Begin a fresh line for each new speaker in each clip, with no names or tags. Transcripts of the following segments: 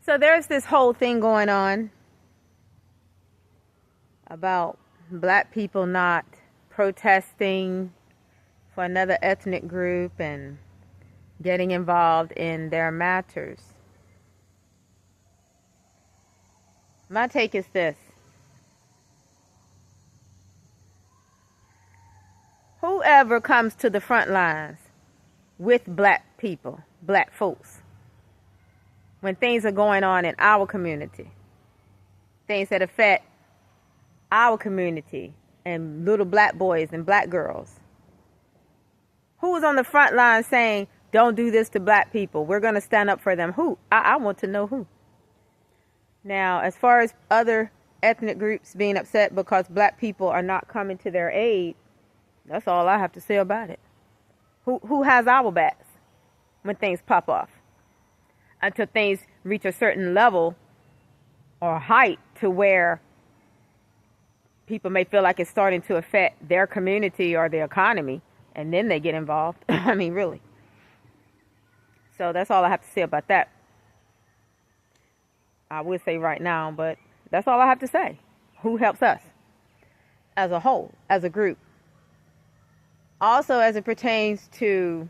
So there's this whole thing going on about black people not protesting for another ethnic group and getting involved in their matters. My take is this. Whoever comes to the front lines with black people, black folks, when things are going on in our community, things that affect our community and little black boys and black girls, who is on the front line saying, don't do this to black people, we're going to stand up for them? Who? I want to know who. Now, as far as other ethnic groups being upset because black people are not coming to their aid, that's all I have to say about it. Who has our backs when things pop off? Until things reach a certain level or height to where people may feel like it's starting to affect their community or the economy, and then they get involved. I mean, really. So that's all I have to say about that. I would say right now, but that's all I have to say. Who helps us as a whole, as a group? Also, as it pertains to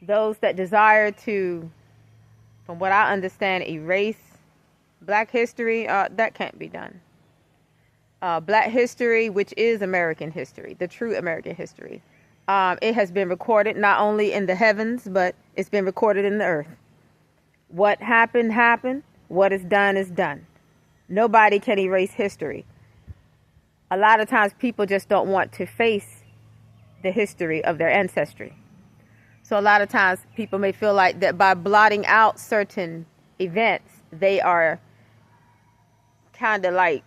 those that desire to, from what I understand, erase black history, that can't be done. Black history, which is American history, the true American history, it has been recorded not only in the heavens, but it's been recorded in the earth. What happened, happened. What is done, is done. Nobody can erase history. A lot of times people just don't want to face the history of their ancestry. So a lot of times people may feel like that by blotting out certain events, they are kind of like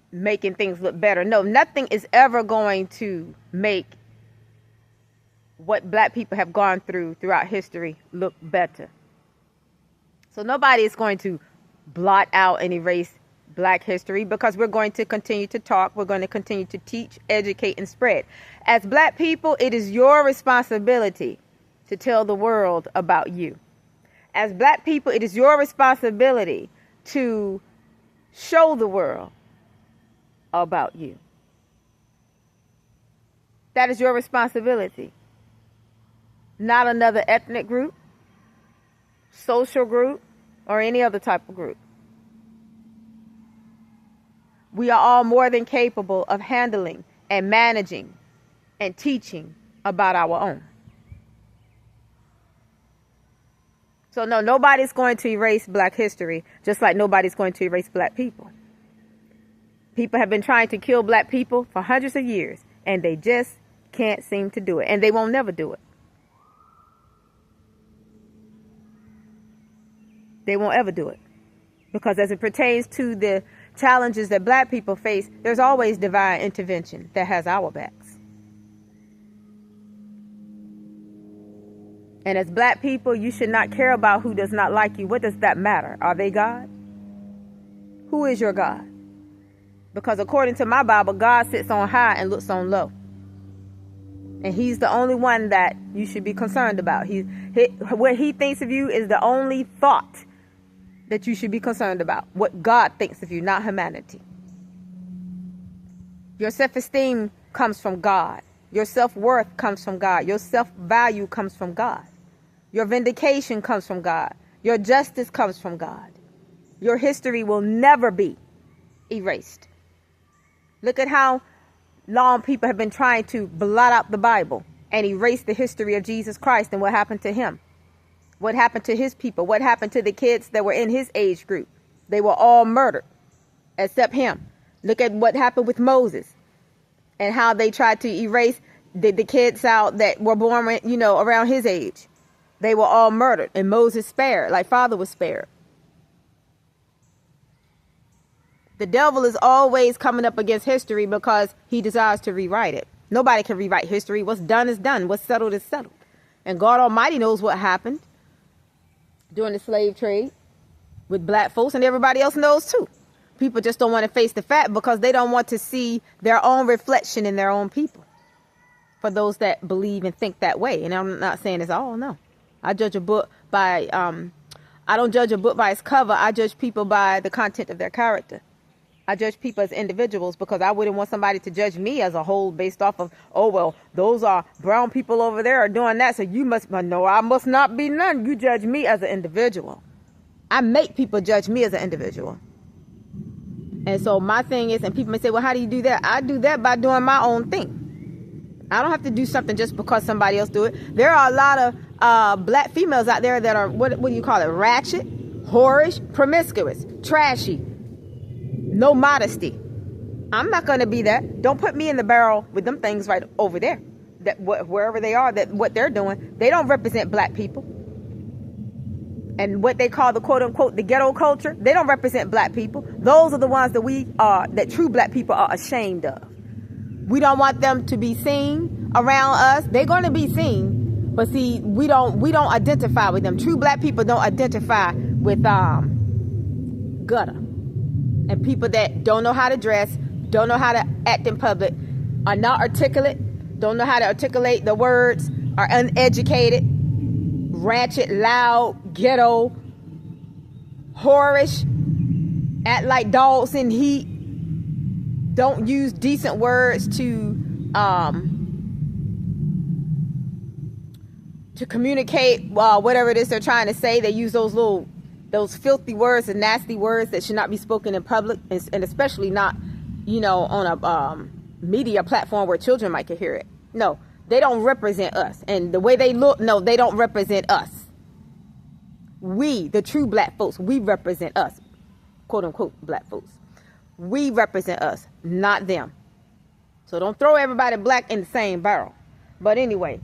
making things look better. No, nothing is ever going to make what black people have gone through throughout history look better. So nobody is going to blot out and erase black history, because we're going to continue to talk. We're going to continue to teach, educate, and spread. As black people, it is your responsibility to tell the world about you. As black people, it is your responsibility to show the world about you. That is your responsibility. Not another ethnic group, social group, or any other type of group. We are all more than capable of handling and managing and teaching about our own. So no, nobody's going to erase black history, just like nobody's going to erase black people. People have been trying to kill black people for hundreds of years, and they just can't seem to do it, and they won't never do it. They won't ever do it. Because as it pertains to the challenges that black people face, there's always divine intervention that has our backs. And as black people, you should not care about who does not like you. What does that matter? Are they God? Who is your God? Because according to my Bible, God sits on high and looks on low. And he's the only one that you should be concerned about. What he thinks of you is the only thought that you should be concerned about. What God thinks of you, not humanity. Your self-esteem comes from God. Your self-worth comes from God. Your self-value comes from God. Your vindication comes from God. Your justice comes from God. Your history will never be erased. Look at how long people have been trying to blot out the Bible and erase the history of Jesus Christ and what happened to him. What happened to his people? What happened to the kids that were in his age group? They were all murdered, except him. Look at what happened with Moses and how they tried to erase the kids out that were born, around his age. They were all murdered, and Moses spared, like Father was spared. The devil is always coming up against history because he desires to rewrite it. Nobody can rewrite history. What's done is done. What's settled is settled. And God Almighty knows what happened during the slave trade with black folks, and everybody else knows too. People just don't want to face the fact because they don't want to see their own reflection in their own people. For those that believe and think that way. And I'm not saying it's all, no. I judge a book by, I don't judge a book by its cover. I judge people by the content of their character. I judge people as individuals because I wouldn't want somebody to judge me as a whole based off of, oh, well, those are brown people over there are doing that. So you must, but no, I must not be none. You judge me as an individual. I make people judge me as an individual. And so my thing is, and people may say, well, how do you do that? I do that by doing my own thing. I don't have to do something just because somebody else do it. There are a lot of black females out there that are, what do you call it? Ratchet, whorish, promiscuous, trashy. No modesty. I'm not going to be that. Don't put me in the barrel with them things right over there. That wherever they are, that what they're doing, they don't represent black people. And what they call the quote unquote the ghetto culture, they don't represent black people. Those are the ones that true black people are ashamed of. We don't want them to be seen around us. They're going to be seen, but see, we don't identify with them. True black people don't identify with gutter. And people that don't know how to dress, don't know how to act in public, are not articulate, don't know how to articulate the words, are uneducated, ratchet, loud, ghetto, whorish, act like dogs in heat, don't use decent words to communicate whatever it is they're trying to say. They use those filthy words and nasty words that should not be spoken in public, and especially not, on a media platform where children might hear it. No, they don't represent us. And the way they look, no, they don't represent us. We, the true black folks, we represent us. Quote unquote black folks. We represent us, not them. So don't throw everybody black in the same barrel. But anyway,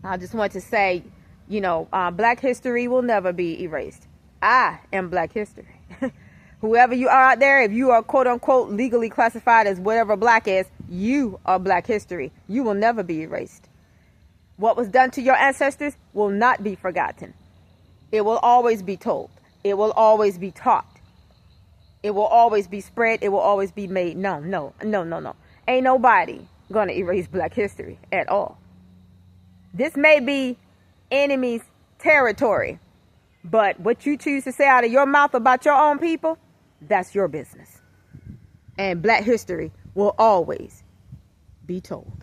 I just want to say, black history will never be erased. I am black history. Whoever you are out there, if you are quote unquote legally classified as whatever black is, you are black history. You will never be erased. What was done to your ancestors will not be forgotten. It will always be told. It will always be taught. It will always be spread. It will always be made known. No. Ain't nobody gonna erase black history at all. This may be enemy's territory, but what you choose to say out of your mouth about your own people, that's your business. And black history will always be told.